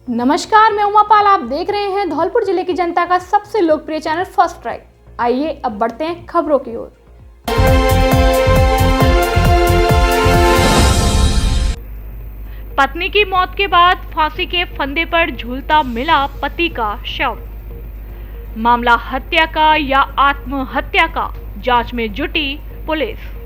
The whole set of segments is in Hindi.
नमस्कार, मैं उमा पाल। आप देख रहे हैं धौलपुर जिले की जनता का सबसे लोकप्रिय चैनल फर्स्ट राइट। आइए अब बढ़ते हैं खबरों की ओर। पत्नी की मौत के बाद फांसी के फंदे पर झूलता मिला पति का शव। मामला हत्या का या आत्महत्या का, जांच में जुटी पुलिस।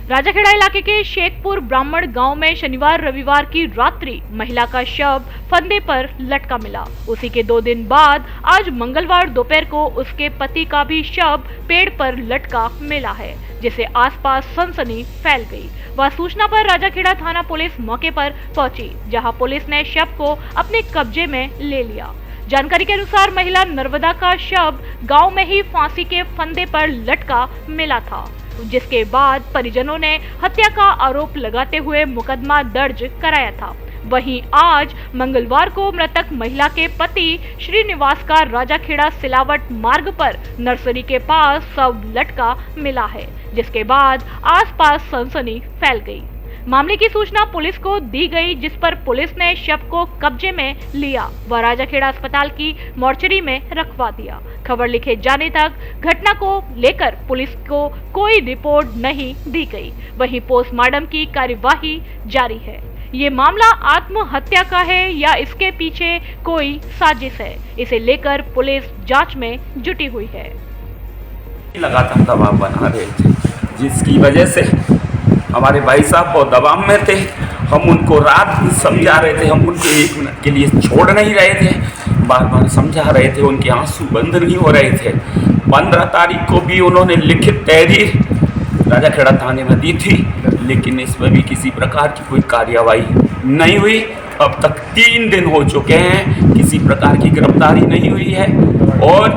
राजाखेड़ा इलाके के शेखपुर ब्राह्मण गांव में शनिवार रविवार की रात्रि महिला का शव फंदे पर लटका मिला। उसी के 2 दिन बाद आज मंगलवार दोपहर को उसके पति का भी शव पेड़ पर लटका मिला है, जिससे आसपास सनसनी फैल गई। वह सूचना पर राजाखेड़ा थाना पुलिस मौके पर पहुंची, जहां पुलिस ने शव को अपने कब्जे में ले लिया। जानकारी के अनुसार महिला नर्मदा का शव गांव में ही फांसी के फंदे पर लटका मिला था, जिसके बाद परिजनों ने हत्या का आरोप लगाते हुए मुकदमा दर्ज कराया था। वहीं आज मंगलवार को मृतक महिला के पति श्रीनिवास का राजाखेड़ा सिलावट मार्ग पर नर्सरी के पास शव लटका मिला है, जिसके बाद आसपास सनसनी फैल गई। मामले की सूचना पुलिस को दी गई, जिस पर पुलिस ने शव को कब्जे में लिया व राजाखेड़ा अस्पताल की मोर्चरी में रखवा दिया। खबर लिखे जाने तक घटना को लेकर पुलिस को कोई रिपोर्ट नहीं दी गई। वहीं पोस्टमार्टम की कार्यवाही जारी है। ये मामला आत्महत्या का है या इसके पीछे कोई साजिश है, इसे लेकर पुलिस जांच में जुटी हुई है। लगातार दबाव बना रहे थे, जिसकी वजह से हमारे भाई साहब बहुत दबाव में थे। हम उनको रात भी समझा रहे थे, हम उनको 1 मिनट के लिए छोड़ नहीं रहे थे, बार बार समझा रहे थे, उनके आंसू बंद नहीं हो रहे थे। 15 तारीख को भी उन्होंने लिखित तहरीर राजाखेड़ा थाने में दी थी, लेकिन इसमें भी किसी प्रकार की कोई कार्यवाही नहीं हुई। अब तक 3 दिन हो चुके हैं, किसी प्रकार की गिरफ्तारी नहीं हुई है। और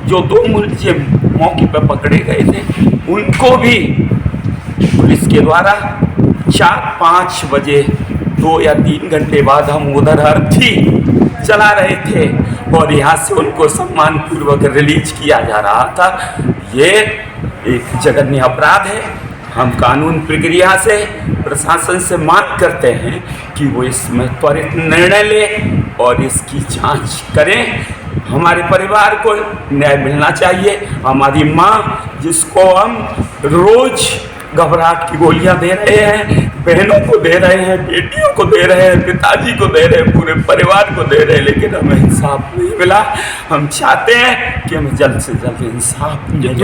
जो 2 मुलजिम मौके पर पकड़े गए थे, उनको भी पुलिस के द्वारा 4-5 बजे 2 या 3 घंटे बाद हम उधर अर्थी चला रहे थे और यहाँ से उनको सम्मानपूर्वक रिलीज किया जा रहा था। ये एक जघन्य अपराध है। हम कानून प्रक्रिया से प्रशासन से मांग करते हैं कि वो इसमें त्वरित निर्णय ले और इसकी जांच करें। हमारे परिवार को न्याय मिलना चाहिए। हमारी माँ, जिसको हम रोज घबराहट की गोलियां दे रहे हैं, बहनों को दे रहे हैं, बेटियों को दे रहे हैं, पिताजी को दे रहे हैं, पूरे परिवार को दे रहे हैं, लेकिन हमें इंसाफ नहीं मिला। हम चाहते हैं कि हमें जल्द से जल्द इंसाफ मिले।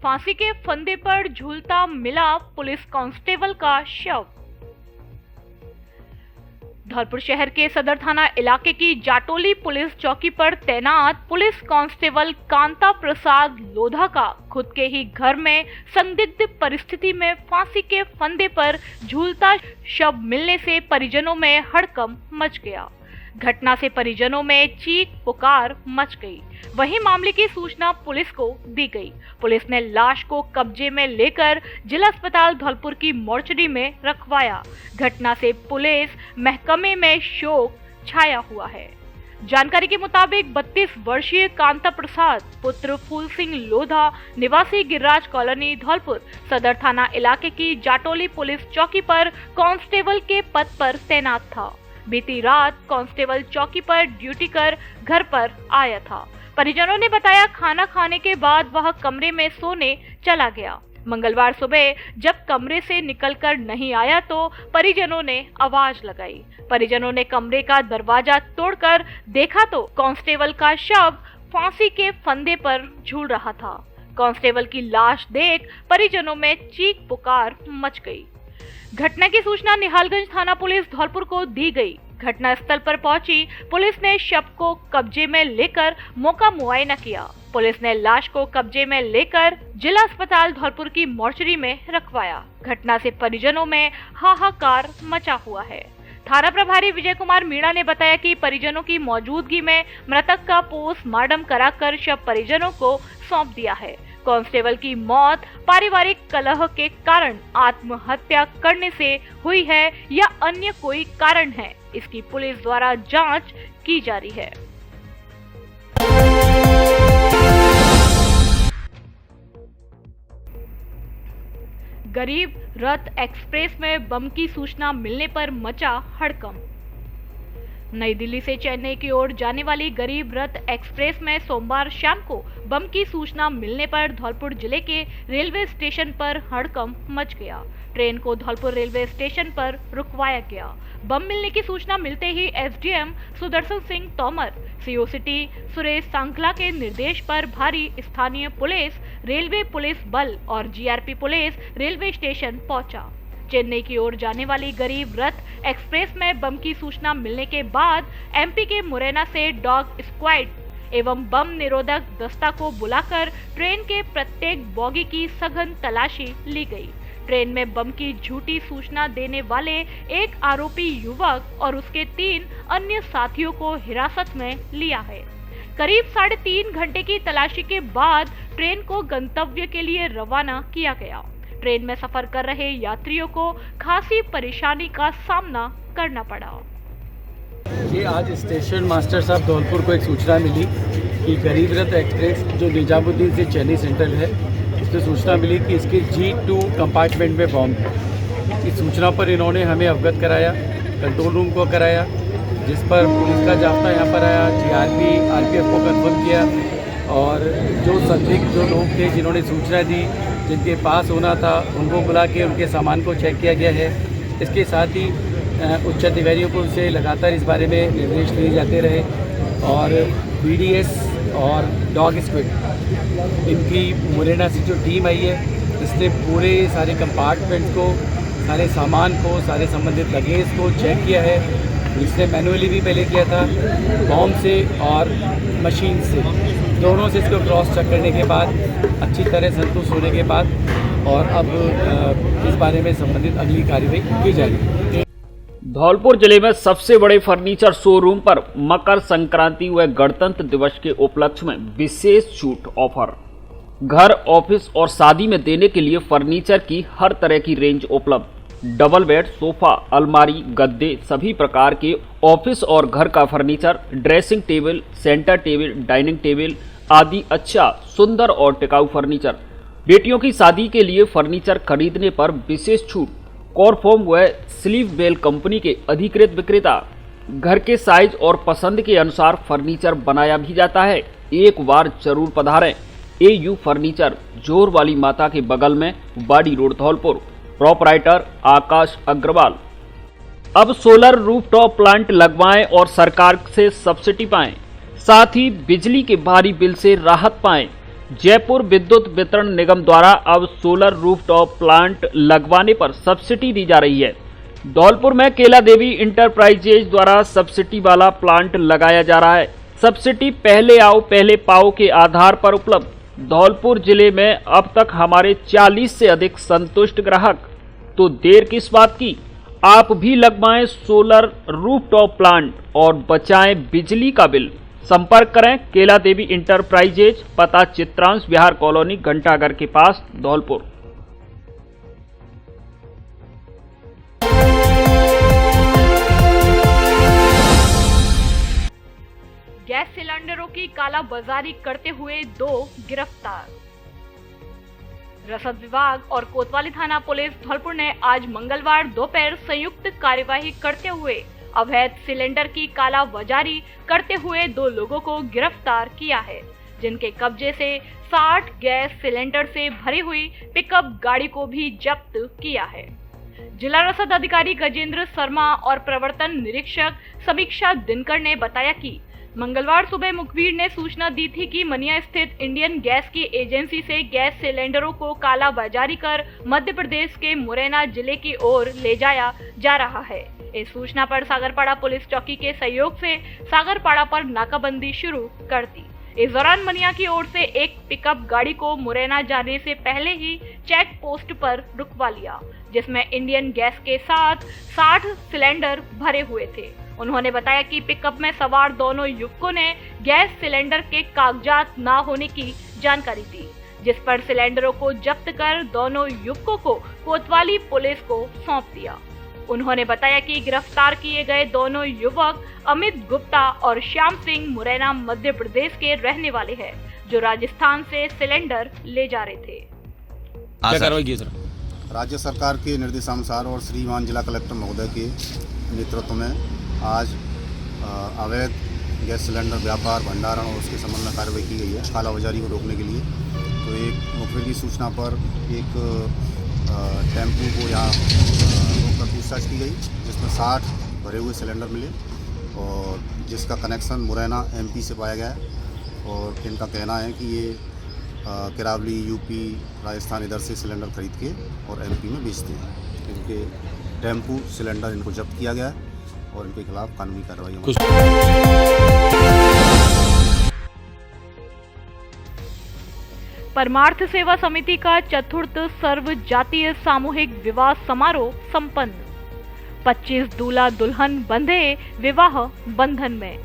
फांसी के फंदे पर झूलता मिला पुलिस कांस्टेबल का शव। धौलपुर शहर के सदर थाना इलाके की जाटोली पुलिस चौकी पर तैनात पुलिस कांस्टेबल कांता प्रसाद लोधा का खुद के ही घर में संदिग्ध परिस्थिति में फांसी के फंदे पर झूलता शव मिलने से परिजनों में हड़कंप मच गया। घटना से परिजनों में चीख पुकार मच गई। वहीं मामले की सूचना पुलिस को दी गई। पुलिस ने लाश को कब्जे में लेकर जिला अस्पताल धौलपुर की मोर्चरी में रखवाया। घटना से पुलिस महकमे में शोक छाया हुआ है। जानकारी के मुताबिक 32 वर्षीय कांता प्रसाद पुत्र फूल सिंह लोधा निवासी गिरिराज कॉलोनी धौलपुर सदर थाना इलाके की जाटोली पुलिस चौकी पर कांस्टेबल के पद पर तैनात था। बीती रात कांस्टेबल चौकी पर ड्यूटी कर घर पर आया था। परिजनों ने बताया, खाना खाने के बाद वह कमरे में सोने चला गया। मंगलवार सुबह जब कमरे से निकलकर नहीं आया तो परिजनों ने आवाज लगाई। परिजनों ने कमरे का दरवाजा तोड़कर देखा तो कांस्टेबल का शव फांसी के फंदे पर झूल रहा था। कांस्टेबल की लाश देख परिजनों में चीख पुकार मच गई। घटना की सूचना निहालगंज थाना पुलिस धौलपुर को दी गई। घटना स्थल पर पहुंची पुलिस ने शव को कब्जे में लेकर मौका मुआयना किया। पुलिस ने लाश को कब्जे में लेकर जिला अस्पताल धौलपुर की मोर्चरी में रखवाया। घटना से परिजनों में हाहाकार मचा हुआ है। थाना प्रभारी विजय कुमार मीणा ने बताया कि परिजनों की मौजूदगी में मृतक का पोस्टमार्टम कराकर शव परिजनों को सौंप दिया है। कांस्टेबल की मौत पारिवारिक कलह के कारण आत्महत्या करने से हुई है या अन्य कोई कारण है, इसकी पुलिस द्वारा जांच की जा रही है। गरीब रथ एक्सप्रेस में बम की सूचना मिलने पर मचा हड़कंप। नई दिल्ली से चेन्नई की ओर जाने वाली गरीब रथ एक्सप्रेस में सोमवार शाम को बम की सूचना मिलने पर धौलपुर जिले के रेलवे स्टेशन पर हड़कंप मच गया। ट्रेन को धौलपुर रेलवे स्टेशन पर रुकवाया गया। बम मिलने की सूचना मिलते ही SDM Sudarshan Singh Tomar, CO city Suresh Sankhla के निर्देश पर भारी स्थानीय पुलिस, रेलवे पुलिस बल और जीआरपी पुलिस रेलवे स्टेशन पहुंचा। चेन्नई की ओर जाने वाली गरीब रथ एक्सप्रेस में बम की सूचना मिलने के बाद एमपी के मुरैना से डॉग स्क्वाड एवं बम निरोधक दस्ता को बुलाकर ट्रेन के प्रत्येक बोगी की सघन तलाशी ली गई। ट्रेन में बम की झूठी सूचना देने वाले एक आरोपी युवक और उसके 3 अन्य साथियों को हिरासत में लिया है। करीब 3.5 घंटे की तलाशी के बाद ट्रेन को गंतव्य के लिए रवाना किया गया। ट्रेन में सफर कर रहे यात्रियों को खासी परेशानी का सामना करना पड़ा। ये आज स्टेशन मास्टर साहब धौलपुर को एक सूचना मिली कि गरीब रथ एक्सप्रेस जो निजामुद्दीन से चेन्नई सेंट्रल है, इसमें सूचना मिली कि इसके G2 कंपार्टमेंट में बम है। इस सूचना पर इन्होंने हमें अवगत कराया, कंट्रोल रूम को कराया, जिस पर पुलिस का जाब्ता यहाँ पर आया, जीआरपी आरपीएफ को कंफर्म किया और जो संदिग्ध जो लोग थे जिन्होंने सूचना दी, जिनके पास होना था, उनको बुला के उनके सामान को चेक किया गया है। इसके साथ ही उच्च अधिकारियों को उनसे लगातार इस बारे में निर्देश दिए जाते रहे और BDS और डॉग स्क्वाड इनकी मुरैना से जो टीम आई है, इसने पूरे सारे कंपार्टमेंट्स को, सारे सामान को, सारे संबंधित लगेज को चेक किया है। इसने मैनुअली भी पहले किया था, बॉम्ब से और मशीन से, दोनों से इसको क्रॉस चेक करने के बाद अच्छी तरह संतुष्ट होने के बाद और अब इस बारे में संबंधित अगली कार्रवाई की जाएगी। धौलपुर जिले में सबसे बड़े फर्नीचर शोरूम पर मकर संक्रांति व गणतंत्र दिवस के उपलक्ष्य में विशेष छूट ऑफर। घर, ऑफिस और शादी में देने के लिए फर्नीचर की हर तरह की रेंज उपलब्ध। डबल बेड, सोफा, अलमारी, गद्दे, सभी प्रकार के ऑफिस और घर का furniture, dressing table, centre table, dining table आदि अच्छा, सुंदर और टिकाऊ फर्नीचर। बेटियों की शादी के लिए फर्नीचर खरीदने पर विशेष छूट। कॉरफॉर्म व स्लीव बेल कंपनी के अधिकृत विक्रेता। घर के साइज और पसंद के अनुसार फर्नीचर बनाया भी जाता है। एक बार जरूर पधारें। AU फर्नीचर, जोर वाली माता के बगल में, बाड़ी रोड, धौलपुर। प्रोपराइटर आकाश अग्रवाल। अब सोलर रूफटॉप प्लांट लगवाएं और सरकार से सब्सिडी पाएं, साथ ही बिजली के भारी बिल से राहत पाएं। जयपुर विद्युत वितरण निगम द्वारा अब सोलर रूफटॉप प्लांट लगवाने पर सब्सिडी दी जा रही है। धौलपुर में केला देवी इंटरप्राइजेज द्वारा सब्सिडी वाला प्लांट लगाया जा रहा है। सब्सिडी पहले आओ पहले पाओ के आधार पर उपलब्ध। धौलपुर जिले में अब तक हमारे 40 से अधिक संतुष्ट ग्राहक, तो देर किस बात की, आप भी लगवाएं सोलर रूफटॉप प्लांट और बचाएं बिजली का बिल। संपर्क करें केला देवी इंटरप्राइजेज, पता चित्रांश विहार कॉलोनी, घंटाघर के पास, धौलपुर। गैस सिलेंडरों की कालाबाजारी करते हुए 2 गिरफ्तार। रसद विभाग और कोतवाली थाना पुलिस धौलपुर ने आज मंगलवार दोपहर संयुक्त कार्यवाही करते हुए अवैध सिलेंडर की कालाबाजारी करते हुए 2 लोगों को गिरफ्तार किया है, जिनके कब्जे से 60 गैस सिलेंडर से भरी हुई पिकअप गाड़ी को भी जब्त किया है। जिला रसद अधिकारी गजेंद्र शर्मा और प्रवर्तन निरीक्षक समीक्षा दिनकर ने बताया कि मंगलवार सुबह मुखबिर ने सूचना दी थी कि मनिया स्थित इंडियन गैस की एजेंसी से गैस सिलेंडरों को कालाबाजारी कर मध्य प्रदेश के मुरैना जिले की ओर ले जाया जा रहा है। इस सूचना पर सागरपाड़ा पुलिस चौकी के सहयोग से सागरपाड़ा पर नाकाबंदी शुरू कर दी। इस दौरान मनिया की ओर से एक पिकअप गाड़ी को मुरैना जाने से पहले ही चेक पोस्ट पर रुकवा लिया, जिसमें इंडियन गैस के साथ 60 सिलेंडर भरे हुए थे। उन्होंने बताया कि पिकअप में सवार दोनों युवकों ने गैस सिलेंडर के कागजात न होने की जानकारी दी, जिस पर सिलेंडरों को जब्त कर दोनों युवकों को कोतवाली पुलिस को सौंप दिया। उन्होंने बताया कि गिरफ्तार किए गए दोनों युवक अमित गुप्ता और श्याम सिंह मुरैना मध्य प्रदेश के रहने वाले हैं, जो राजस्थान से सिलेंडर ले जा रहे थे। क्या कार्रवाई की सर? राज्य सरकार के निर्देशानुसार और श्रीमान जिला कलेक्टर महोदय के नेतृत्व में आज अवैध गैस सिलेंडर व्यापार भंडारण और उसके संबंध में कार्रवाई की गई है कालाबाजारी को रोकने के लिए। तो एक मुखबिर की सूचना पर एक टेम्पू को यहाँ रोककर पूछताछ की गई, जिसमें 60 भरे हुए सिलेंडर मिले और जिसका कनेक्शन मुरैना MP से पाया गया है। और इनका कहना है कि ये किरावली, यूपी, राजस्थान इधर से सिलेंडर खरीद के और MP में बेचते हैं। इनके टेम्पू सिलेंडर इनको जब्त किया गया है और इनके खिलाफ कानूनी कार्रवाई। परमार्थ सेवा समिति का चतुर्थ सर्व जातीय सामूहिक विवाह समारोह संपन्न। 25 दूल्हा दुल्हन बंधे विवाह बंधन में।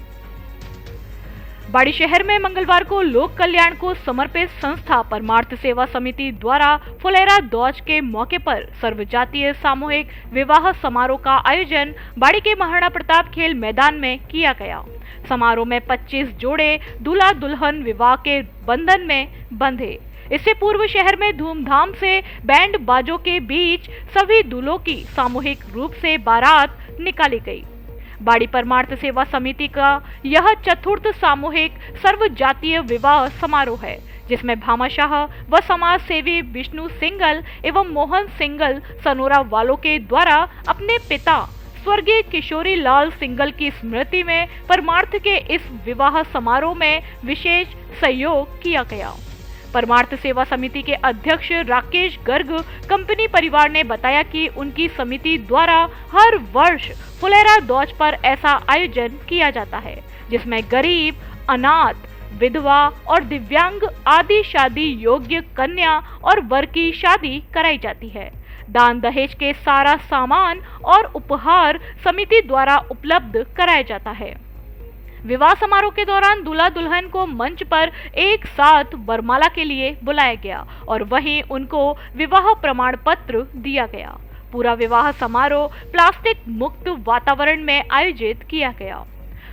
बाड़ी शहर में मंगलवार को लोक कल्याण को समर्पित संस्था परमार्थ सेवा समिति द्वारा फुलेरा दौज के मौके पर सर्वजातीय सामूहिक विवाह समारोह का आयोजन बाड़ी के महाराणा प्रताप खेल मैदान में किया गया। समारोह में 25 जोड़े दूल्हा दुल्हन विवाह के बंधन में बंधे। इससे पूर्व शहर में धूमधाम से बैंड बाजों के बीच सभी दूल्हों की सामूहिक रूप से बारात निकाली गई। बाड़ी परमार्थ सेवा समिति का यह चतुर्थ सामूहिक सर्व जातीय विवाह समारोह है, जिसमें भामाशाह व समाज सेवी विष्णु सिंगल एवं मोहन सिंगल सनोरा वालों के द्वारा अपने पिता स्वर्गीय किशोरी लाल सिंगल की स्मृति में परमार्थ के इस विवाह समारोह में विशेष सहयोग किया गया। परमार्थ सेवा समिति के अध्यक्ष राकेश गर्ग कंपनी परिवार ने बताया कि उनकी समिति द्वारा हर वर्ष फुलेरा दौज पर ऐसा आयोजन किया जाता है, जिसमें गरीब, अनाथ, विधवा और दिव्यांग आदि शादी योग्य कन्या और वर की शादी कराई जाती है। दान दहेज के सारा सामान और उपहार समिति द्वारा उपलब्ध कराया जाता है। विवाह समारोह के दौरान दूल्हा दुल्हन को मंच पर एक साथ वरमाला के लिए बुलाया गया और वहीं उनको विवाह प्रमाण पत्र दिया गया। पूरा विवाह समारोह प्लास्टिक मुक्त वातावरण में आयोजित किया गया।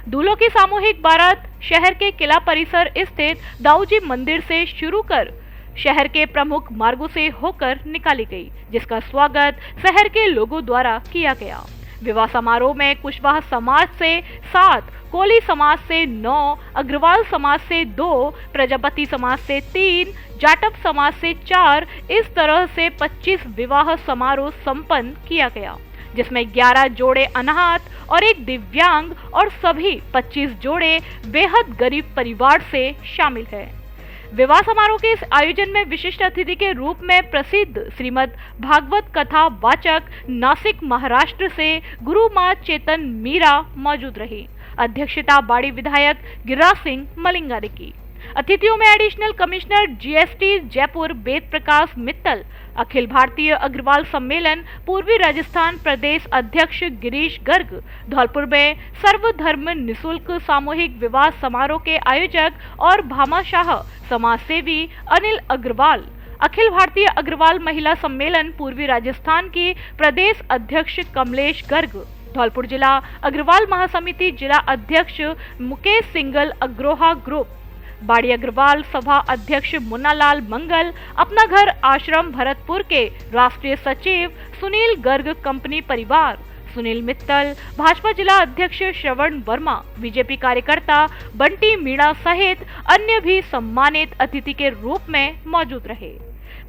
दूल्हों की सामूहिक बारात शहर के किला परिसर स्थित दाऊजी मंदिर से शुरू कर शहर के प्रमुख मार्गों से होकर निकाली गई, जिसका स्वागत शहर के लोगों द्वारा किया गया। विवाह समारोह में कुशवाहा समाज से 7, कोली समाज से 9, अग्रवाल समाज से 2, प्रजापति समाज से 3, जाटव समाज से 4, इस तरह से 25 विवाह समारोह संपन्न किया गया, जिसमें 11 जोड़े अनाथ और एक दिव्यांग और सभी 25 जोड़े बेहद गरीब परिवार से शामिल है। विवाह समारोह के इस आयोजन में विशिष्ट अतिथि के रूप में प्रसिद्ध श्रीमद् भागवत कथा वाचक नासिक महाराष्ट्र से गुरु मां चेतन मीरा मौजूद रही। अध्यक्षता बाड़ी विधायक गिरिराज सिंह मलिंगा ने की। अतिथियों में additional commissioner GST Jaipur Ved Prakash Mittal, Akhil Bharatiya Agarwal सम्मेलन पूर्वी राजस्थान प्रदेश अध्यक्ष गिरीश गर्ग, धौलपुर में सर्वधर्म निःशुल्क सामूहिक विवाह समारोह के आयोजक और भामाशाह समाज सेवी अनिल अग्रवाल, अखिल भारतीय अग्रवाल महिला सम्मेलन पूर्वी राजस्थान की प्रदेश अध्यक्ष कमलेश गर्ग, धौलपुर जिला अग्रवाल महासमिति जिला अध्यक्ष मुकेश सिंगल अग्रोहा ग्रुप, बाड़ी अग्रवाल सभा अध्यक्ष मुन्नालाल मंगल, अपना घर आश्रम भरतपुर के राष्ट्रीय सचिव सुनील गर्ग कंपनी परिवार, सुनील मित्तल, भाजपा जिला अध्यक्ष श्रवण वर्मा, बीजेपी कार्यकर्ता बंटी मीणा सहित अन्य भी सम्मानित अतिथि के रूप में मौजूद रहे।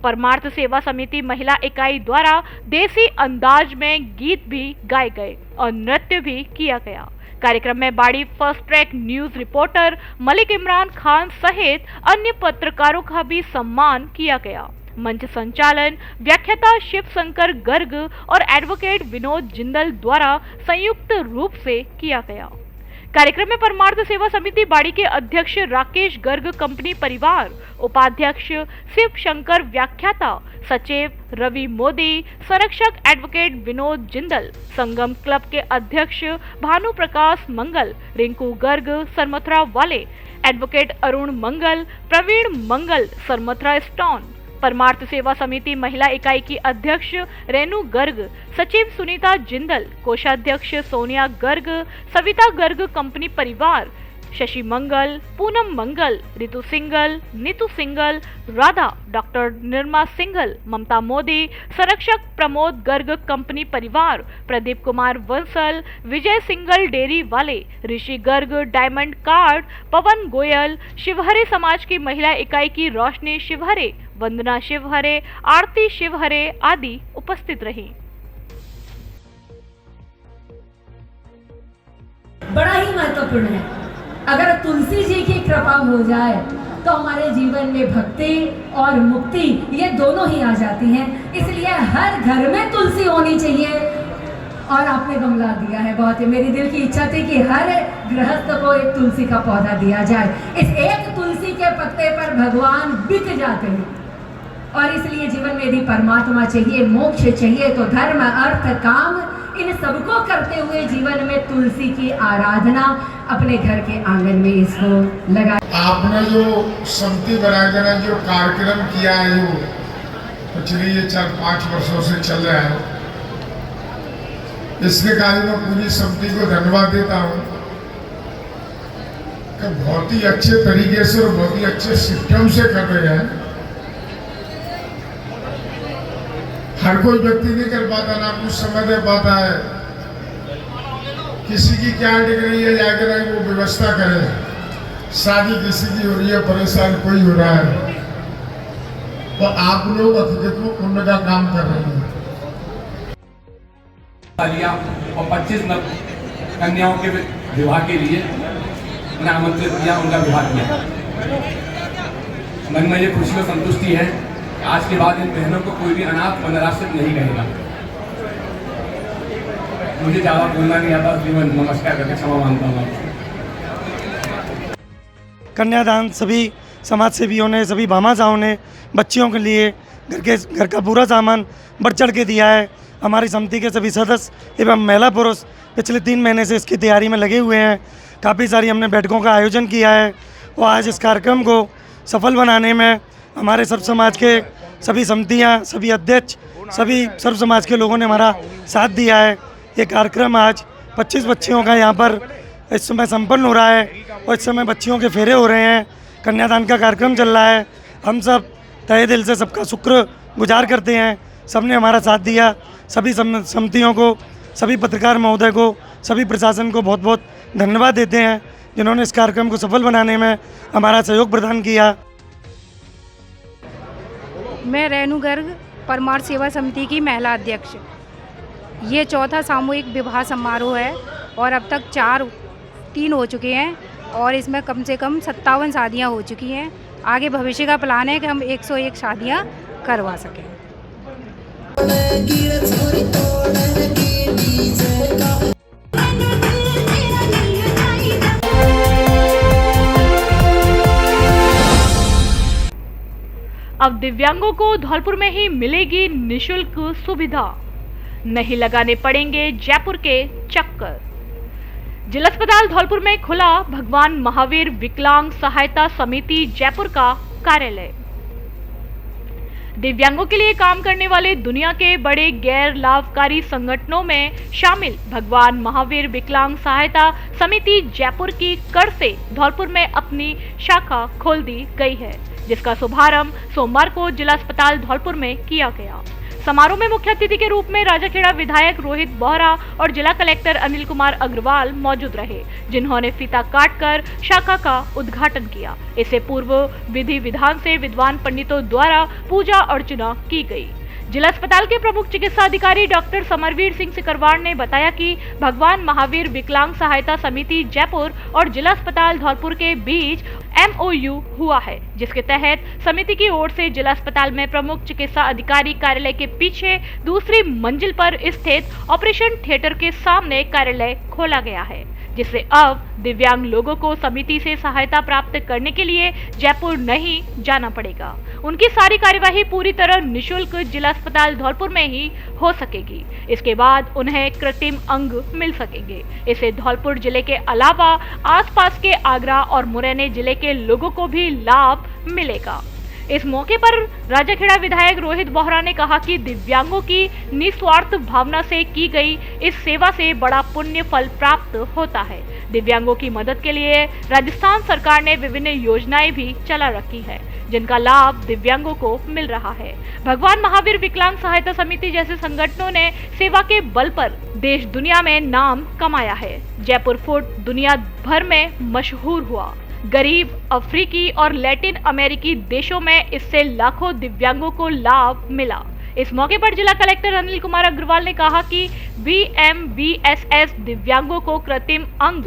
परमार्थ सेवा समिति महिला इकाई द्वारा देसी अंदाज में गीत भी गाए गए और नृत्य भी किया गया। कार्यक्रम में बाड़ी first track news reporter Malik Imran Khan सहित अन्य पत्रकारों का भी सम्मान किया गया। मंच संचालन व्याख्याता शिव शंकर गर्ग और एडवोकेट विनोद जिंदल द्वारा संयुक्त रूप से किया गया। कार्यक्रम में परमार्थ सेवा समिति बाड़ी के अध्यक्ष राकेश गर्ग कंपनी परिवार, उपाध्यक्ष शिव शंकर व्याख्याता, सचिव रवि मोदी, संरक्षक एडवोकेट विनोद जिंदल, संगम क्लब के अध्यक्ष भानु प्रकाश मंगल, रिंकू गर्ग सरमथुरा वाले, एडवोकेट अरुण मंगल, प्रवीण मंगल सरमथुरा स्टोन, परमार्थ सेवा समिति महिला इकाई की अध्यक्ष रेणु गर्ग, सचिव सुनीता जिंदल, कोषाध्यक्ष सोनिया गर्ग, सविता गर्ग कंपनी परिवार, शशि मंगल, पूनम मंगल, रितु सिंगल, नीतू सिंगल, राधा, डॉक्टर निर्मा सिंगल, ममता मोदी, संरक्षक प्रमोद गर्ग कंपनी परिवार, प्रदीप कुमार वंसल, विजय सिंगल डेयरी वाले, ऋषि गर्ग डायमंड कार्ड, पवन गोयल, शिवहरे समाज की महिला इकाई की रोशनी शिवहरे, वंदना शिवहरे, आरती शिवहरे आदि उपस्थित रही। बड़ा ही महत्वपूर्ण है। अगर तुलसी जी की कृपा हो जाए तो हमारे जीवन में भक्ति और मुक्ति ये दोनों ही आ जाती हैं। इसलिए हर घर में तुलसी होनी चाहिए। और आपने गमला दिया है, बहुत ही मेरी दिल की इच्छा थी कि हर गृहस्थ को एक तुलसी का पौधा दिया जाए। इस एक तुलसी के पत्ते पर भगवान बिक जाते हैं। और इसलिए जीवन में यदि परमात्मा चाहिए, मोक्ष चाहिए, तो धर्म, अर्थ, काम इन सबको करते हुए जीवन में तुलसी की आराधना अपने घर के आंगन में इसको लगा। आपने जो समिति बनाकर जो कार्यक्रम किया है, जो पिछले ये 4-5 वर्षों से चल रहा है, इसके कार्य में पूरी समिति को धन्यवाद देता हूँ कि बहुत ही अच्छे तरीके से और बहुत ही अच्छे सिस्टम से कर रहे हैं। हर कोई व्यक्ति नहीं कर पाता, ना कुछ समय दे पाता है। किसी की क्या डिग्री है, जाकर वो व्यवस्था करे। शादी किसी की हो रही है, परेशान कोई हो रहा है, तो आप लोग हकीकत में पुण्य का काम कर रहे हैं। और 25 कन्याओं के विवाह के लिए उन्हें आमंत्रित किया, उनका विवाह किया। मन में ये खुशी और संतुष्टि है, आज के बाद इन बहनों को कोई भी अनाथ व निराश्रित नहीं कहेगा। मुझे ज़्यादा बोलना नहीं आता, इसलिए मैं नमस्कार करके क्षमा मांगता हूँ। कन्यादान सभी समाज सेवियों ने, सभी भामाशाहों ने बच्चियों के लिए घर का पूरा सामान बढ़ चढ़ के दिया है। हमारी समिति के सभी सदस्य एवं महिला पुरुष पिछले 3 महीने से इसकी तैयारी में लगे हुए हैं। काफ़ी सारी हमने बैठकों का आयोजन किया है और आज इस कार्यक्रम को सफल बनाने में हमारे सर्व समाज के सभी समितियां, सभी अध्यक्ष, सभी सर्व समाज के लोगों ने हमारा साथ दिया है। ये कार्यक्रम आज 25 बच्चियों का यहाँ पर इस समय संपन्न हो रहा है और इस समय बच्चियों के फेरे हो रहे हैं। कन्यादान का कार्यक्रम चल रहा है। हम सब तहे दिल से सबका शुक्र गुजार करते हैं। सबने हमारा साथ दिया। सभी समितियों को, सभी पत्रकार महोदय को, सभी प्रशासन को बहुत बहुत धन्यवाद देते हैं जिन्होंने इस कार्यक्रम को सफल बनाने में हमारा सहयोग प्रदान किया। मैं रेणु गर्ग, परमार सेवा समिति की महिला अध्यक्ष। ये चौथा सामूहिक विवाह समारोह है और अब तक 3 हो चुके हैं और इसमें कम से कम 57 शादियाँ हो चुकी हैं। आगे भविष्य का प्लान है कि हम 101 शादियाँ करवा सकें। अब दिव्यांगों को धौलपुर में ही मिलेगी निशुल्क सुविधा, नहीं लगाने पड़ेंगे जयपुर के चक्कर। जिला अस्पताल धौलपुर में खुला भगवान महावीर विकलांग सहायता समिति जयपुर का कार्यालय। दिव्यांगों के लिए काम करने वाले दुनिया के बड़े गैर लाभकारी संगठनों में शामिल भगवान महावीर विकलांग सहायता समिति जयपुर की कर से धौलपुर में अपनी शाखा खोल दी गई है, जिसका शुभारंभ सोमवार को जिला अस्पताल धौलपुर में किया गया। समारोह में मुख्य अतिथि के रूप में राजाखेड़ा विधायक रोहित बोहरा और जिला कलेक्टर अनिल कुमार अग्रवाल मौजूद रहे, जिन्होंने फीता काटकर शाखा का उद्घाटन किया। इससे पूर्व विधि विधान से विद्वान पंडितों द्वारा पूजा अर्चना की गई। जिला अस्पताल के प्रमुख चिकित्सा अधिकारी डॉक्टर समरवीर सिंह सिकरवार ने बताया कि भगवान महावीर विकलांग सहायता समिति जयपुर और जिला अस्पताल धौलपुर के बीच MOU हुआ है, जिसके तहत समिति की ओर से जिला अस्पताल में प्रमुख चिकित्सा अधिकारी कार्यालय के पीछे दूसरी मंजिल पर स्थित ऑपरेशन थिएटर के सामने कार्यालय खोला गया है, जिससे अब दिव्यांग लोगों को समिति से सहायता प्राप्त करने के लिए जयपुर नहीं जाना पड़ेगा। उनकी सारी कार्यवाही पूरी तरह निशुल्क जिला अस्पताल धौलपुर में ही हो सकेगी। इसके बाद उन्हें कृत्रिम अंग मिल सकेंगे। इससे धौलपुर जिले के अलावा आसपास के आगरा और मुरैना जिले के लोगों को भी लाभ मिलेगा। इस मौके पर राजाखेड़ा विधायक रोहित बोहरा ने कहा कि दिव्यांगों की निस्वार्थ भावना से की गई इस सेवा से बड़ा पुण्य फल प्राप्त होता है। दिव्यांगों की मदद के लिए राजस्थान सरकार ने विभिन्न योजनाएं भी चला रखी है, जिनका लाभ दिव्यांगों को मिल रहा है। भगवान महावीर विकलांग सहायता समिति जैसे संगठनों ने सेवा के बल पर देश दुनिया में नाम कमाया है। जयपुर फूड दुनिया भर में मशहूर हुआ। गरीब अफ्रीकी और लैटिन अमेरिकी देशों में इससे लाखों दिव्यांगों को लाभ मिला। इस मौके पर जिला कलेक्टर अनिल कुमार अग्रवाल ने कहा कि BMBSS दिव्यांगों को कृत्रिम अंग,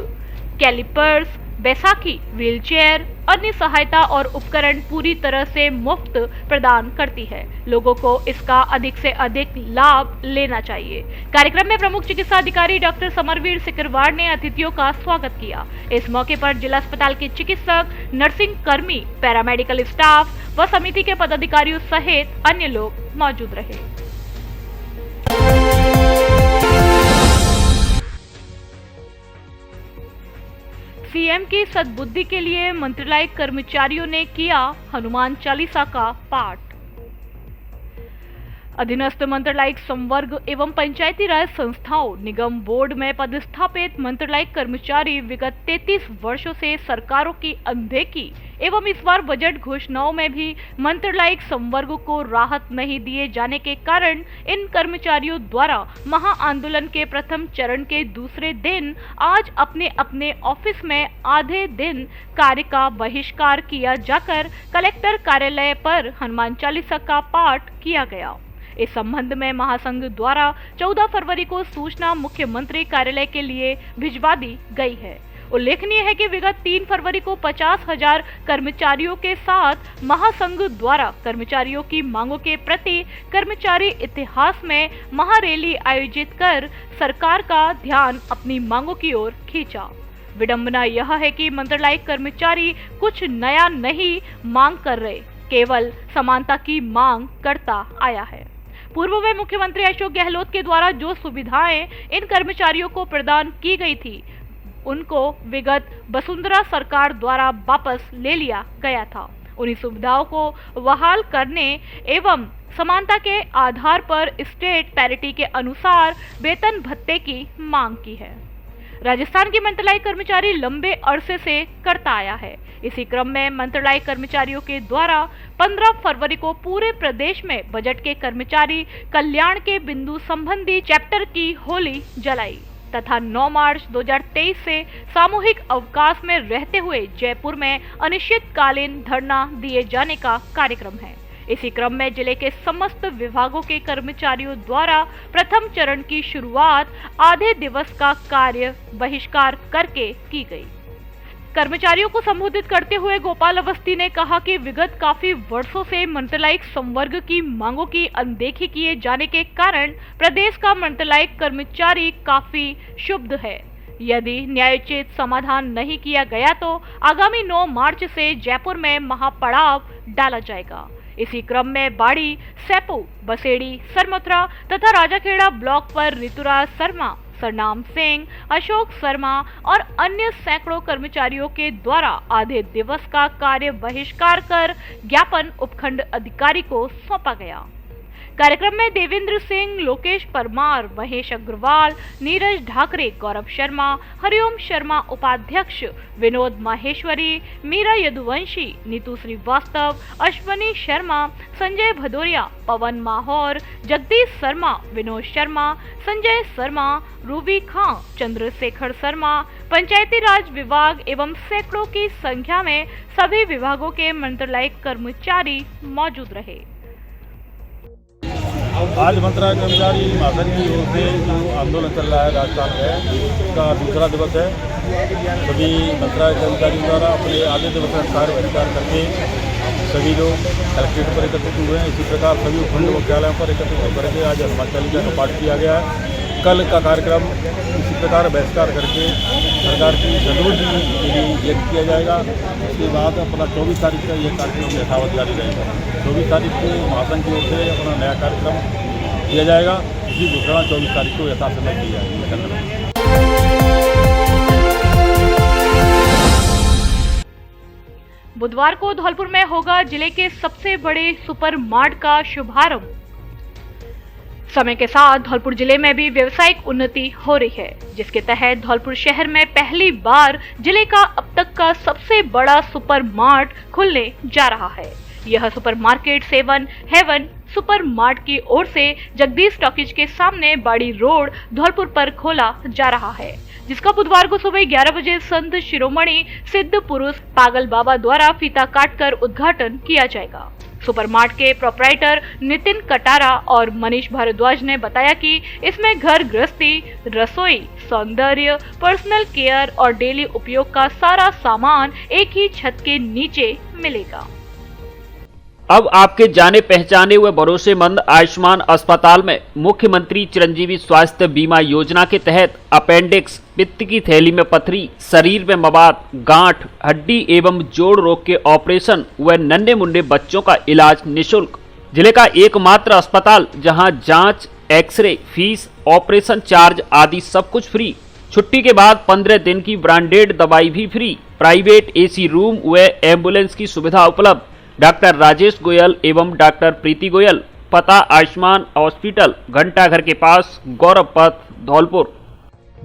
कैलिपर्स, बैसाखी, व्हीलचेयर, अन्य सहायता और उपकरण पूरी तरह से मुफ्त प्रदान करती है। लोगों को इसका अधिक से अधिक लाभ लेना चाहिए। कार्यक्रम में प्रमुख चिकित्सा अधिकारी डॉक्टर समरवीर सिकरवार ने अतिथियों का स्वागत किया। इस मौके पर जिला अस्पताल के चिकित्सक, नर्सिंग कर्मी, पैरामेडिकल स्टाफ व समिति के पदाधिकारियों सहित अन्य लोग मौजूद रहे। सीएम की सद्बुद्धि के लिए मंत्रालय कर्मचारियों ने किया हनुमान चालीसा का पाठ। अधीनस्थ मंत्रालयिक संवर्ग एवं पंचायती राज संस्थाओं निगम बोर्ड में पदस्थापित मंत्रालयिक कर्मचारी विगत 33 वर्षों से सरकारों की अनदेखी एवं इस बार बजट घोषणाओं में भी मंत्रालयिक संवर्ग को राहत नहीं दिए जाने के कारण इन कर्मचारियों द्वारा महाआंदोलन के प्रथम चरण के दूसरे दिन आज अपने अपने ऑफिस में आधे दिन कार्य का बहिष्कार किया जाकर कलेक्टर कार्यालय पर हनुमान चालीसा का पाठ किया गया। इस संबंध में महासंघ द्वारा 14 फरवरी को सूचना मुख्यमंत्री कार्यालय के लिए भिजवा दी गई है। उल्लेखनीय है कि विगत 3 फरवरी को 50,000 कर्मचारियों के साथ महासंघ द्वारा कर्मचारियों की मांगों के प्रति कर्मचारी इतिहास में महारैली आयोजित कर सरकार का ध्यान अपनी मांगों की ओर खींचा। विडंबना यह है कि मंत्रालयिक कर्मचारी कुछ नया नहीं मांग कर रहे, केवल समानता की मांग करता आया है। पूर्व में मुख्यमंत्री अशोक गहलोत के द्वारा जो सुविधाएं इन कर्मचारियों को प्रदान की गई थी, उनको विगत वसुंधरा सरकार द्वारा वापस ले लिया गया था। उन्हीं सुविधाओं को बहाल करने एवं समानता के आधार पर स्टेट पैरिटी के अनुसार वेतन भत्ते की मांग की है। राजस्थान की मंत्रालय कर्मचारी लंबे अरसे से करता आया है। इसी क्रम में मंत्रालय कर्मचारियों के द्वारा 15 फरवरी को पूरे प्रदेश में बजट के कर्मचारी कल्याण के बिंदु संबंधी चैप्टर की होली जलाई तथा 9 मार्च 2023 से सामूहिक अवकाश में रहते हुए जयपुर में अनिश्चितकालीन धरना दिए जाने का कार्यक्रम है। इसी क्रम में जिले के समस्त विभागों के कर्मचारियों द्वारा प्रथम चरण की शुरुआत आधे दिवस का कार्य बहिष्कार करके की गई। कर्मचारियों को संबोधित करते हुए गोपाल अवस्थी ने कहा कि विगत काफी वर्षों से मंत्रालयिक संवर्ग की मांगों की अनदेखी किए जाने के कारण प्रदेश का मंत्रालयिक कर्मचारी काफी क्षुब्ध है। यदि न्यायोचित समाधान नहीं किया गया तो आगामी 9 मार्च से जयपुर में महापड़ाव डाला जाएगा। इसी क्रम में बाड़ी, सेपू, बसेड़ी, सरमथुरा तथा राजाखेड़ा ब्लॉक पर ऋतुराज शर्मा, सरनाम सिंह, अशोक शर्मा और अन्य सैकड़ों कर्मचारियों के द्वारा आधे दिवस का कार्य बहिष्कार कर ज्ञापन उपखंड अधिकारी को सौंपा गया। कार्यक्रम में देवेंद्र सिंह, लोकेश परमार, महेश अग्रवाल, नीरज ढाकरे, गौरव शर्मा, हरिओम शर्मा उपाध्यक्ष, विनोद माहेश्वरी, मीरा यदुवंशी, नीतू श्रीवास्तव, अश्वनी शर्मा, संजय भदौरिया, पवन माहौर, जगदीश शर्मा, विनोद शर्मा, संजय शर्मा, रूबी खां, चंद्रशेखर शर्मा, पंचायती राज विभाग एवं सैकड़ों की संख्या में सभी विभागों के मंत्रालयिक कर्मचारी मौजूद रहे। आज मंत्रालय कर्मचारी महासंघ की ओर से जो आंदोलन चल रहा है राजस्थान में, उसका दूसरा दिवस है। सभी मंत्रालय कर्मचारियों द्वारा अपने आधे दिवस का कार्य बहिष्कार करके सभी लोग कलेक्ट्रेट पर एकत्रित हुए हैं। इसी प्रकार सभी उपखंड मुख्यालयों पर एकत्रित होकर के आज हनुमान चालीसा का पाठ किया गया है। कल का कार्यक्रम इसी प्रकार बहिष्कार करके सरकार की सद्बुद्धि के लिए व्यक्त किया जाएगा। उसके बाद अपना 24 तारीख का यह कार्यक्रम यथावत जारी रहेगा। 24 तारीख को महासंघ की ओर से अपना नया कार्यक्रम किया जाएगा। इसी घोषणा 24 तारीख को यथासमय की जाएगी। बुधवार को धौलपुर में होगा जिले के सबसे बड़े सुपर मार्ट का शुभारंभ। समय के साथ धौलपुर जिले में भी व्यावसायिक उन्नति हो रही है, जिसके तहत धौलपुर शहर में पहली बार जिले का अब तक का सबसे बड़ा सुपर मार्ट खुलने जा रहा है। यह super market 7 heaven super mart की ओर से जगदीश टॉकीज के सामने बाड़ी रोड धौलपुर पर खोला जा रहा है, जिसका बुधवार को सुबह 11 बजे संत शिरोमणि सिद्ध पुरुष पागल बाबा द्वारा फीता काटकर उद्घाटन किया जाएगा। सुपर मार्ट के प्रोपराइटर नितिन कटारा और मनीष भारद्वाज ने बताया कि इसमें घर गृहस्थी, रसोई, सौंदर्य, पर्सनल केयर और डेली उपयोग का सारा सामान एक ही छत के नीचे मिलेगा। अब आपके जाने पहचाने हुए भरोसेमंद आयुष्मान अस्पताल में मुख्यमंत्री चिरंजीवी स्वास्थ्य बीमा योजना के तहत अपेंडिक्स, पित्त की थैली में पथरी, शरीर में मवाद, गांठ, हड्डी एवं जोड़ रोग के ऑपरेशन व नन्हे मुन्ने बच्चों का इलाज निःशुल्क। जिले का एकमात्र अस्पताल जहां जांच, एक्सरे, फीस, ऑपरेशन चार्ज आदि सब कुछ फ्री। छुट्टी के बाद 15 दिन की ब्रांडेड दवाई भी फ्री। प्राइवेट एसी रूम व एम्बुलेंस की सुविधा उपलब्ध। डॉक्टर राजेश गोयल एवं डॉक्टर प्रीति गोयल, पता आयुष्मान हॉस्पिटल, घंटा घर के पास, गौरव पथ, धौलपुर।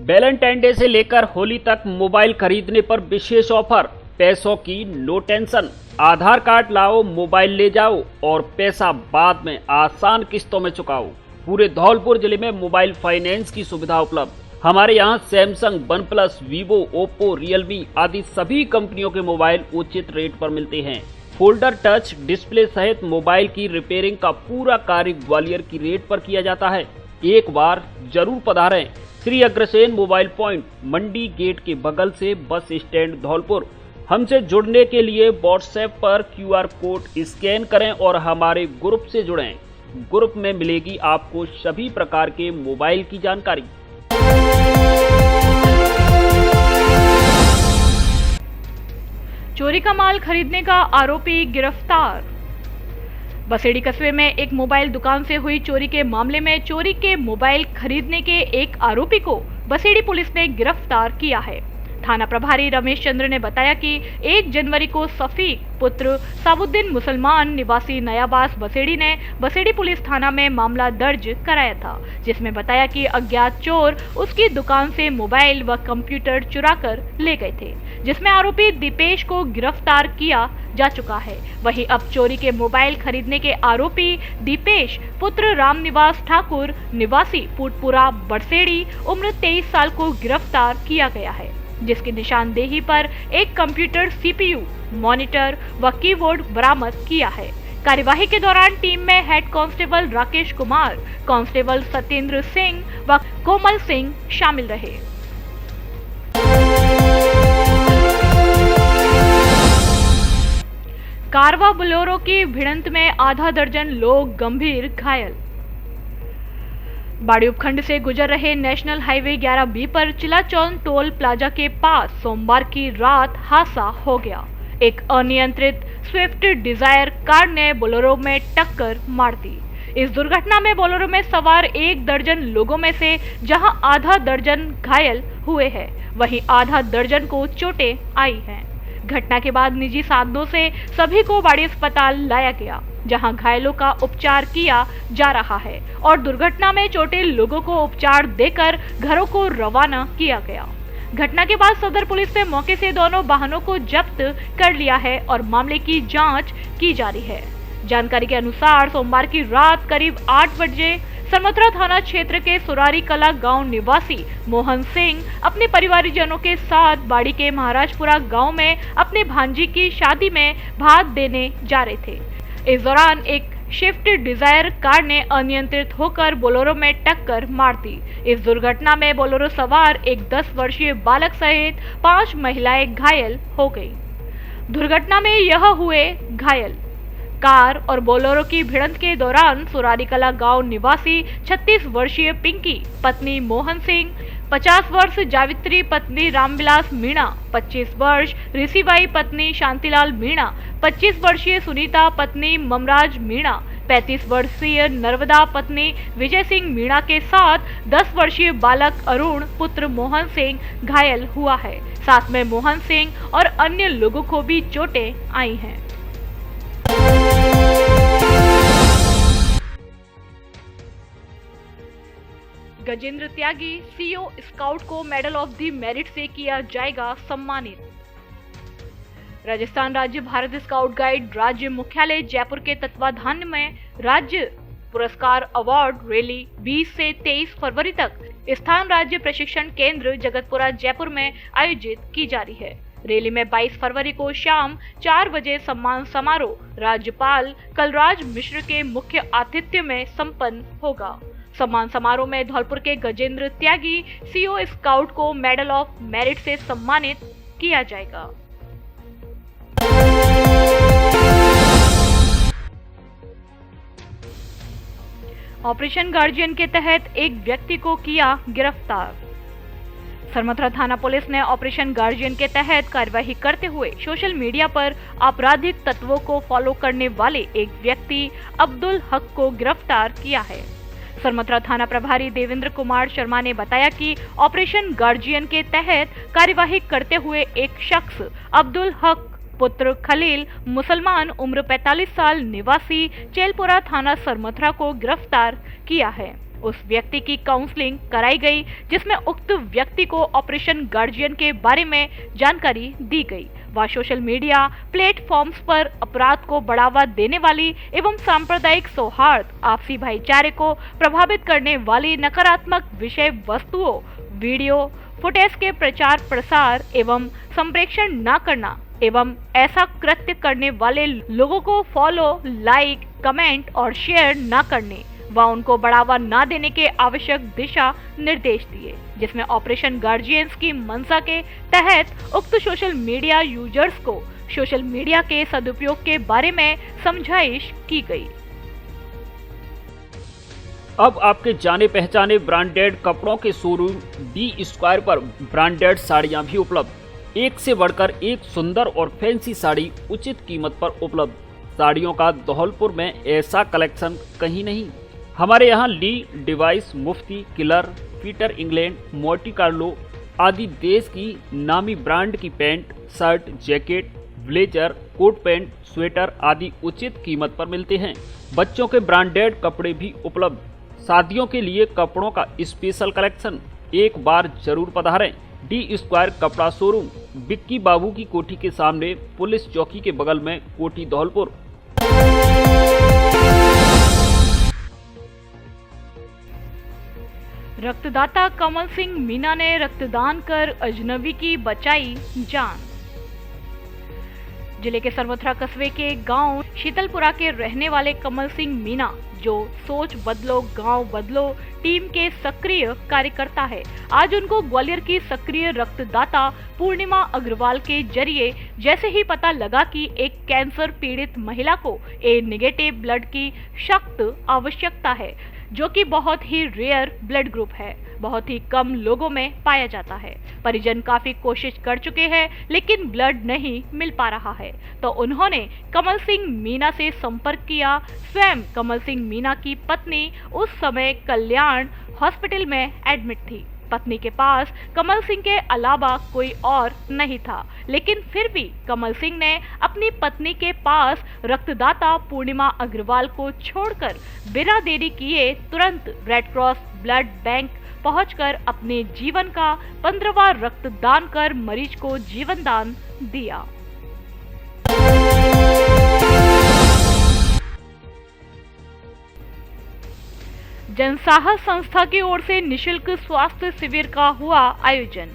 वैलेंटाइन डे से लेकर होली तक मोबाइल खरीदने पर विशेष ऑफर। पैसों की नो टेंशन। आधार कार्ड लाओ, मोबाइल ले जाओ और पैसा बाद में आसान किस्तों में चुकाओ। पूरे धौलपुर जिले में मोबाइल फाइनेंस की सुविधा उपलब्ध। हमारे यहाँ Samsung, OnePlus, Vivo, Oppo, Realme आदि सभी कंपनियों के मोबाइल उचित रेट पर मिलते हैं। फोल्डर, टच डिस्प्ले सहित मोबाइल की रिपेयरिंग का पूरा कार्य ग्वालियर की रेट पर किया जाता है। एक बार जरूर पधारें। श्री अग्रसेन मोबाइल पॉइंट, मंडी गेट के बगल से बस स्टैंड, धौलपुर। हमसे जुड़ने के लिए व्हाट्सएप पर QR कोड स्कैन करें और हमारे ग्रुप से जुड़ें। ग्रुप में मिलेगी आपको सभी प्रकार के मोबाइल की जानकारी। चोरी का माल खरीदने का आरोपी गिरफ्तार। बसेड़ी कस्बे में एक मोबाइल दुकान से हुई चोरी के मामले में चोरी के मोबाइल खरीदने के एक आरोपी को बसेड़ी पुलिस ने गिरफ्तार किया है। थाना प्रभारी रमेश चंद्र ने बताया कि 1 जनवरी को सफीक पुत्र साबुद्दीन मुसलमान निवासी नयाबास बसेड़ी ने बसेड़ी पुलिस थाना में मामला दर्ज कराया था, जिसमें बताया कि अज्ञात चोर उसकी दुकान से मोबाइल व कंप्यूटर चुराकर ले गए थे, जिसमें आरोपी दीपेश को गिरफ्तार किया जा चुका है। वहीं अब चोरी के मोबाइल खरीदने के आरोपी दीपेश पुत्र रामनिवास ठाकुर निवासी फूटपुरा बरसेड़ी उम्र 23 साल को गिरफ्तार किया गया है, जिसकी निशानदेही पर एक कंप्यूटर, CPU, मॉनिटर व कीबोर्ड बरामद किया है। कार्यवाही के दौरान टीम में head constable Rakesh Kumar, constable Satyendra Singh व कोमल सिंह शामिल रहे। कारवा बोलेरो की भिड़ंत में आधा दर्जन लोग गंभीर घायल। बाड़ी उपखंड से गुजर रहे नेशनल हाईवे 11B पर चिलाचौन टोल प्लाजा के पास सोमवार की रात हादसा हो गया। एक अनियंत्रित स्विफ्ट डिजायर कार ने बोलेरो में टक्कर मार दी। इस दुर्घटना में बोलेरो में सवार 1 दर्जन लोगों में से जहां आधा दर्जन घायल हुए हैं, वहीं आधा दर्जन को चोटें आई हैं। घटना के बाद निजी साधनों से सभी को बाड़ी अस्पताल लाया गया, जहां घायलों का उपचार किया जा रहा है और दुर्घटना में चोटे लोगों को उपचार देकर घरों को रवाना किया गया। घटना के बाद सदर पुलिस ने मौके से दोनों वाहनों को जब्त कर लिया है और मामले की जांच की जा रही है। जानकारी के अनुसार सोमवार की रात करीब 8 बजे सनमथुरा थाना क्षेत्र के सुरारी कला गांव निवासी मोहन सिंह अपने परिवारजनों के साथ बाड़ी के महाराजपुरा गांव में अपने भांजी की शादी में भात देने जा रहे थे। इस दौरान एक स्विफ्ट डिजायर कार ने अनियंत्रित होकर बोलेरो में टक्कर मार दी। इस दुर्घटना में बोलेरो सवार एक 10 वर्षीय बालक सहित 5 महिलाएं घायल हो गई। दुर्घटना में यह हुए घायल। कार और बोलेरो की भिड़ंत के दौरान सुरारीकला गांव निवासी 36 वर्षीय पिंकी पत्नी मोहन सिंह, 50 वर्ष जावित्री पत्नी रामविलास मीणा, 25 वर्ष ऋषिबाई पत्नी शांतिलाल मीणा, 25 वर्षीय सुनीता पत्नी ममराज मीणा 35 वर्षीय नर्मदा पत्नी विजय सिंह मीणा के साथ 10 वर्षीय बालक अरुण पुत्र मोहन सिंह घायल हुआ है। साथ में मोहन सिंह और अन्य लोगों को भी चोटें आई हैं। गजेंद्र त्यागी सीओ स्काउट को मेडल ऑफ द मेरिट से किया जाएगा सम्मानित। राजस्थान राज्य भारत स्काउट गाइड राज्य मुख्यालय जयपुर के तत्वाधान में राज्य पुरस्कार अवार्ड रैली 20 से 23 फरवरी तक स्थान राज्य प्रशिक्षण केंद्र जगतपुरा जयपुर में आयोजित की जा रही है। रैली में 22 फरवरी को शाम 4 बजे सम्मान समारोह राज्यपाल कलराज मिश्र के मुख्य आतिथ्य में संपन्न होगा। सम्मान समारोह में धौलपुर के गजेंद्र त्यागी सीओ स्काउट को मेडल ऑफ मेरिट से सम्मानित किया जाएगा। ऑपरेशन गार्जियन के तहत एक व्यक्ति को किया गिरफ्तार। सरमथरा थाना पुलिस ने ऑपरेशन गार्जियन के तहत कार्यवाही करते हुए सोशल मीडिया पर आपराधिक तत्वों को फॉलो करने वाले एक व्यक्ति अब्दुल हक को गिरफ्तार किया है। सरमथरा थाना प्रभारी देवेंद्र कुमार शर्मा ने बताया कि ऑपरेशन गार्जियन के तहत कार्यवाही करते हुए एक शख्स अब्दुल हक पुत्र खलील मुसलमान उम्र 45 साल निवासी चेलपुरा थाना सरमथरा को गिरफ्तार किया है। उस व्यक्ति की काउंसलिंग कराई गई, जिसमें उक्त व्यक्ति को ऑपरेशन गार्जियन के बारे में जानकारी दी गई। वह सोशल मीडिया प्लेटफॉर्म्स पर अपराध को बढ़ावा देने वाली एवं सांप्रदायिक सौहार्द, आपसी भाईचारे को प्रभावित करने वाली नकारात्मक विषय वस्तुओं, वीडियो फुटेज के प्रचार प्रसार एवं संप्रेषण न करना एवं ऐसा कृत्य करने वाले लोगों को फॉलो, लाइक, कमेंट और शेयर न करने व उनको बढ़ावा न देने के आवश्यक दिशा निर्देश दिए, जिसमें ऑपरेशन गार्जियंस की मंशा के तहत उक्त सोशल मीडिया यूजर्स को सोशल मीडिया के सदुपयोग के बारे में समझाइश की गई। अब आपके जाने पहचाने ब्रांडेड कपड़ों के शोरूम डी स्क्वायर पर ब्रांडेड साड़ियां भी उपलब्ध। एक से बढ़कर एक सुंदर और फैंसी साड़ी उचित कीमत पर उपलब्ध। साड़ियों का धौलपुर में ऐसा कलेक्शन कहीं नहीं। हमारे यहाँ ली, डिवाइस, Mufti, Killer, Peter England, Monte Carlo आदि देश की नामी ब्रांड की pant, shirt, jacket, blazer, coat pant, sweater आदि उचित कीमत पर मिलते हैं। बच्चों के ब्रांडेड कपड़े भी उपलब्ध। शादियों के लिए कपड़ों का स्पेशल कलेक्शन, एक बार जरूर पधारें। डी स्क्वायर कपड़ा शोरूम, बिक्की बाबू की कोठी के सामने, पुलिस चौकी के बगल में, कोठी धौलपुर। रक्तदाता कमल सिंह मीना ने रक्तदान कर अजनबी की बचाई जान। जिले के सरमथरा कस्बे के गांव शीतलपुरा के रहने वाले कमल सिंह मीना, जो सोच बदलो गांव बदलो टीम के सक्रिय कार्यकर्ता है, आज उनको ग्वालियर की सक्रिय रक्तदाता पूर्णिमा अग्रवाल के जरिए जैसे ही पता लगा कि एक कैंसर पीड़ित महिला को ए नेगेटिव ब्लड की सख्त आवश्यकता है, जो कि बहुत ही रेयर ब्लड ग्रुप है, बहुत ही कम लोगों में पाया जाता है। परिजन काफी कोशिश कर चुके हैं लेकिन ब्लड नहीं मिल पा रहा है, तो उन्होंने कमल सिंह मीना से संपर्क किया। स्वयं कमल सिंह मीना की पत्नी उस समय कल्याण हॉस्पिटल में एडमिट थी। पत्नी के पास कमल सिंह के अलावा कोई और नहीं था, लेकिन फिर भी कमल सिंह ने अपनी पत्नी के पास रक्तदाता पूर्णिमा अग्रवाल को छोड़कर बिना देरी किए तुरंत रेड क्रॉस ब्लड बैंक पहुंचकर अपने जीवन का 15वां रक्तदान कर मरीज को जीवन दान दिया। जनसाहस संस्था की ओर से निशुल्क स्वास्थ्य शिविर का हुआ आयोजन।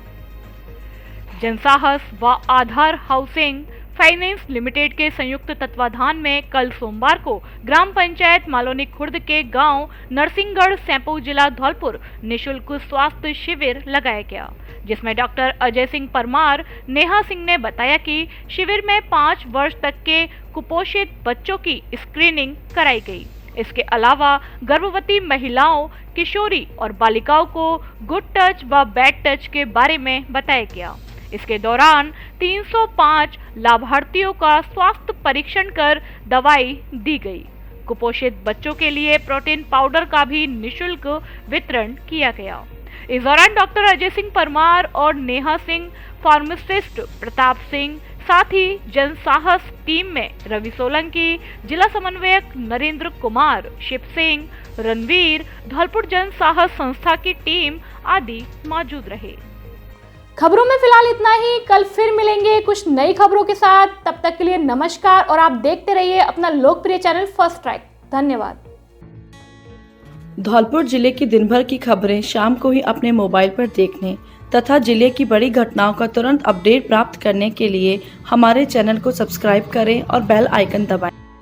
जनसाहस व आधार हाउसिंग फाइनेंस लिमिटेड के संयुक्त तत्वाधान में कल सोमवार को ग्राम पंचायत मालोनी खुर्द के गांव नरसिंहगढ़ सैंपू जिला धौलपुर निशुल्क स्वास्थ्य शिविर लगाया गया, जिसमें डॉक्टर अजय सिंह परमार, नेहा सिंह ने बताया कि शिविर में 5 वर्ष तक के कुपोषित बच्चों की स्क्रीनिंग कराई गई। इसके अलावा गर्भवती महिलाओं, किशोरी और बालिकाओं को गुड टच व बैड टच के बारे में बताया गया। इसके दौरान 305 लाभार्थियों का स्वास्थ्य परीक्षण कर दवाई दी गई। कुपोषित बच्चों के लिए प्रोटीन पाउडर का भी निःशुल्क वितरण किया गया। इस दौरान डॉक्टर अजय सिंह परमार और नेहा सिंह, फार्मासिस्ट प्रताप सिंह, साथ ही जनसाहस टीम में रवि सोलंकी, जिला समन्वयक नरेंद्र कुमार, शिव सिंह, रणवीर, धौलपुर जनसाहस संस्था की टीम आदि मौजूद रहे। खबरों में फिलहाल इतना ही। कल फिर मिलेंगे कुछ नई खबरों के साथ। तब तक के लिए नमस्कार और आप देखते रहिए अपना लोकप्रिय चैनल फर्स्ट ट्रैक। धन्यवाद। धौलपुर जिले की दिन भर की खबरें शाम को ही अपने मोबाइल पर देखने तथा जिले की बड़ी घटनाओं का तुरंत अपडेट प्राप्त करने के लिए हमारे चैनल को सब्सक्राइब करें और बेल आइकन दबाएं।